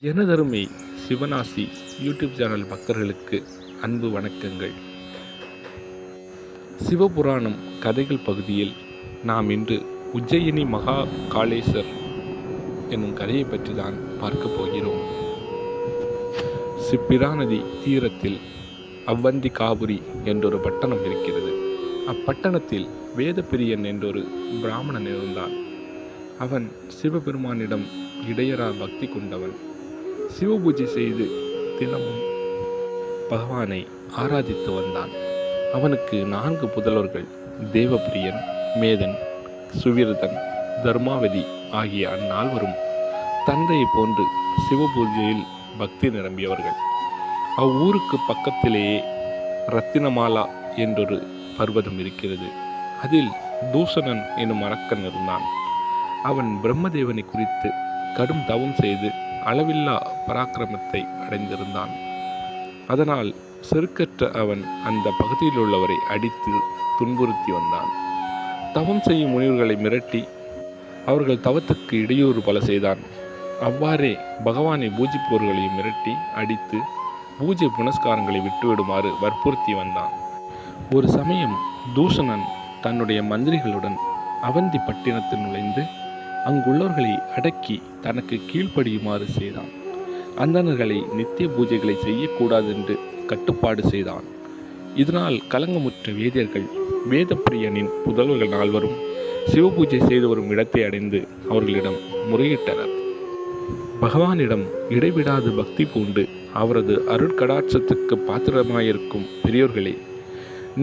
எனதருமை சிவனாசி YouTube channel பக்தர்களுக்கு அன்பு வணக்கங்கள். சிவபுராணம் கதைகள் பகுதியில் நாம் இன்று உஜ்ஜயினி மகா காளேசர் என்னும் கதையை பற்றி தான் பார்க்க போகிறோம். சிப்பிரா நதி தீரத்தில் அவ்வந்திகாபுரி என்றொரு பட்டணம் இருக்கிறது. அப்பட்டணத்தில் வேதப்பிரியன் என்றொரு பிராமணன் இருந்தான். அவன் சிவபெருமானிடம் இடையரா பக்தி கொண்டவன். சிவபூஜை செய்து தினமும் பகவானை ஆராதித்து வந்தான். அவனுக்கு 4 புதல்வர்கள், தேவப்பிரியன், மேதன், சுவிரதன், தர்மாவதி ஆகிய அந்நால்வரும் தந்தையை போன்று சிவபூஜையில் பக்தி நிரம்பியவர்கள். அவ்வூருக்கு பக்கத்திலேயே ரத்தினமாலா என்றொரு பர்வதம் இருக்கிறது. அதில் தூஷணன் எனும் அரக்கன் இருந்தான். அவன் பிரம்மதேவனை குறித்து கடும் தவம் செய்து அளவில்லா பராக்கிரமத்தை அடைந்திருந்தான். அதனால் செருக்கற்ற அவன் அந்த பகுதியில் உள்ளவரை அடித்து துன்புறுத்தி வந்தான். தவம் செய்யும் முனிவர்களை மிரட்டி அவர்கள் தவத்துக்கு இடையூறு பல செய்தான். அவ்வாறே பகவானை பூஜிப்பவர்களையும் மிரட்டி அடித்து பூஜை புனஸ்காரங்களை விட்டுவிடுமாறு வற்புறுத்தி வந்தான். ஒரு சமயம் தூஷணன் தன்னுடைய மந்திரிகளுடன் அவந்தி பட்டினத்தில் நுழைந்து அங்குள்ளவர்களை அடக்கி தனக்கு கீழ்ப்படியுமாறு செய்தான். அந்தணர்களை நித்திய பூஜைகளை செய்யக்கூடாது என்று கட்டுப்பாடு செய்தான். இதனால் கலங்கமுற்ற வேதியர்கள் வேதப்பிரியனின் புதல்வர்கள் 4 சிவபூஜை செய்து வரும் இடத்தை அடைந்து அவர்களிடம் முறையிட்டனர். பகவானிடம் இடைவிடாது பக்தி பூண்டு அவரது அருட்கடாட்சத்துக்கு பாத்திரமாயிருக்கும் பெரியோர்களே,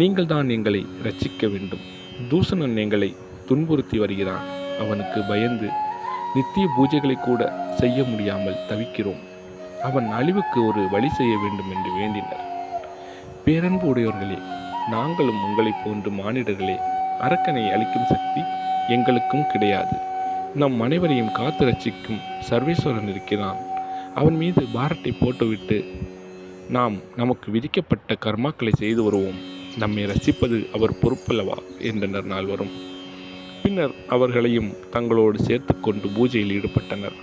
நீங்கள் தான் எங்களை இரட்சிக்க வேண்டும். தூஷணன் எங்களை துன்புறுத்தி வருகிறான். அவனுக்கு பயந்து நித்திய பூஜைகளை கூட செய்ய முடியாமல் தவிக்கிறோம். அவன் அழிவுக்கு ஒரு வழி செய்ய வேண்டும் என்று வேண்டினர். பேரன்பு உடையவர்களே, நாங்களும் உங்களைப் போன்று மானிடர்களே. அரக்கனை அழிக்கும் சக்தி எங்களுக்கும் கிடையாது. நம் அனைவரையும் காத்து ரட்சிக்கும் சர்வேஸ்வரன் இருக்கிறான். அவன் மீது பாரத்தை போட்டுவிட்டு நாம் நமக்கு விதிக்கப்பட்ட கர்மாக்களை செய்து வருவோம். நம்மை ரசிப்பது அவர் பொறுப்பல்லவா என்றனர் 4. பின்னர் அவர்களையும் தங்களோடு சேர்த்து கொண்டு பூஜையில் ஈடுபட்டனர்.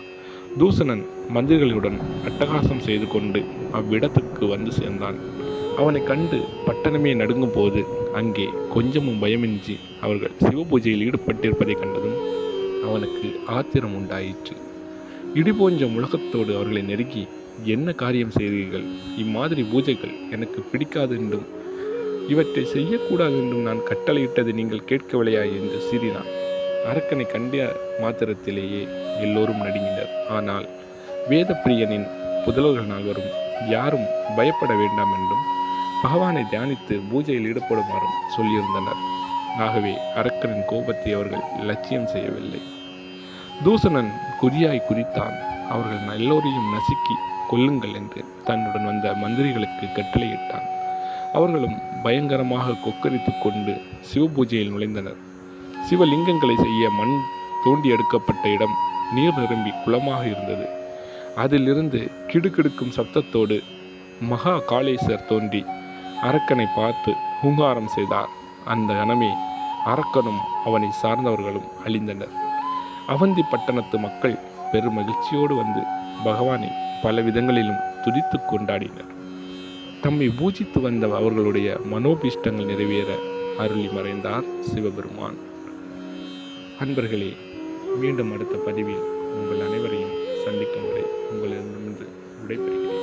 தூஷணன் மந்திரிகளுடன் அட்டகாசம் செய்து கொண்டு அவ்விடத்துக்கு வந்து சேர்ந்தான். அவனை கண்டு பட்டணமே நடுங்கும் போது அங்கே கொஞ்சமும் பயமின்றி அவர்கள் சிவபூஜையில் ஈடுபட்டிருப்பதை கண்டதும் அவனுக்கு ஆத்திரம் உண்டாயிற்று. இடிபோஞ்ச முழக்கத்தோடு அவர்களை நெருங்கி, என்ன காரியம் செய்தீர்கள்? இம்மாதிரி பூஜைகள் எனக்கு பிடிக்காது என்றும் இவற்றை செய்யக்கூடாது என்றும் நான் கட்டளையிட்டது நீங்கள் கேட்கவில்லையா என்று சீறினான். அரக்கனை கண்ட மாத்திரத்திலேயே எல்லோரும் நடுங்கினர். ஆனால் வேதப்பிரியனின் புதல்வர்கள் 4 யாரும் பயப்பட வேண்டாம் என்றும் பகவானை தியானித்து பூஜையில் ஈடுபடுமாறும் சொல்லியிருந்தனர். ஆகவே அரக்கனின் கோபத்தை அவர்கள் லட்சியம் செய்யவில்லை. தூஷணன் குறியாய் குறித்தான். அவர்கள் எல்லோரையும் நசுக்கி கொல்லுங்கள் என்று தன்னுடன் வந்த மந்திரிகளுக்கு கட்டளையிட்டான். அவர்களும் பயங்கரமாக கொக்கரித்து கொண்டு சிவபூஜையில் நுழைந்தனர். சிவலிங்கங்களை செய்ய மண் தோண்டி எடுக்கப்பட்ட இடம் நீர் நிரம்பி குளமாக இருந்தது. அதிலிருந்து கிடுகிடுக்கும் சப்தத்தோடு மகா காளேசர் தோன்றி அரக்கனை பார்த்து ஹூங்காரம் செய்தார். அந்த கணமே அரக்கனும் அவனை சார்ந்தவர்களும் அழிந்தனர். அவந்தி பட்டணத்து மக்கள் பெரும் மகிழ்ச்சியோடு வந்து பகவானை பல விதங்களிலும் துதித்து கொண்டாடினர். தம்மை பூஜித்து வந்த அவர்களுடைய மனோபீஷ்டங்கள் நிறைவேற அருளி மறைந்தார் சிவபெருமான். அன்பர்களே, மீண்டும் அடுத்த பதிவில் உங்கள் அனைவரையும் சந்திக்கும் வரை உங்களிடமிருந்து விடைபெறுகிறேன்.